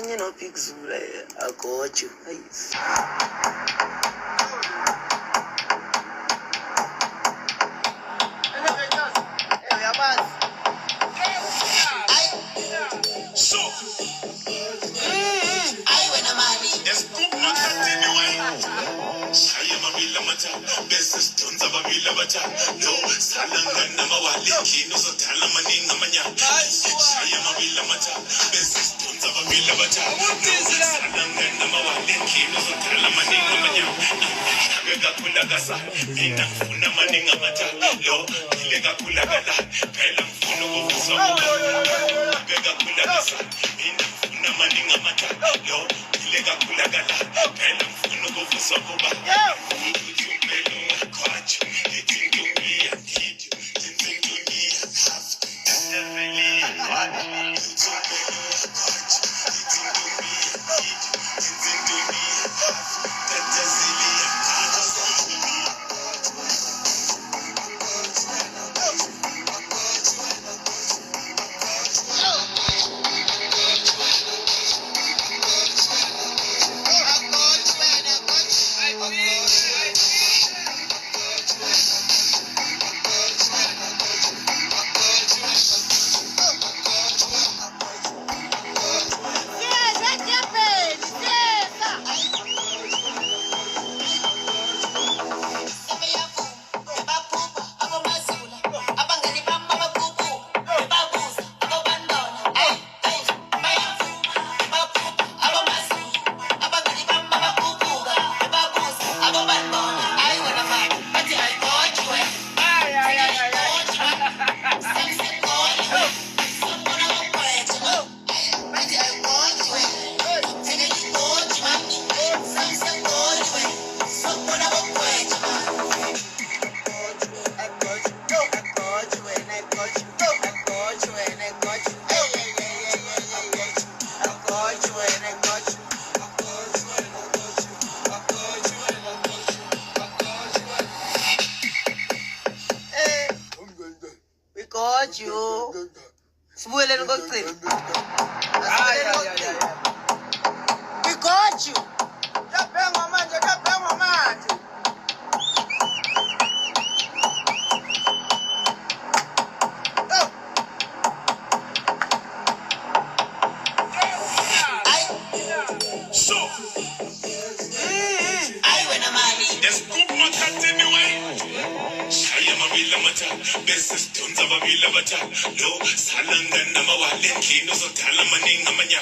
you know, big Zula. I got you. Business tons of a villa bata. No, Salanga Mawali, no Sotala Maning Amanya. I am a villa mata. Business tons of a villa bata. No, Salanga Mawali, no Sotala Maning Amanya. Vega Kulagasa, Nina Funa Maning Amata. No, Lega Kulagala, Kailam Funo of Vega Kulagasa, Nina Funa Maning Amata. No, Lega Kulagala, Kailam Funo of Sokoba. Got you. Spoiler and go clean. We got you. Business tons of a villa bata. No, Salanga Namawali, no Sotala Maning Amanya.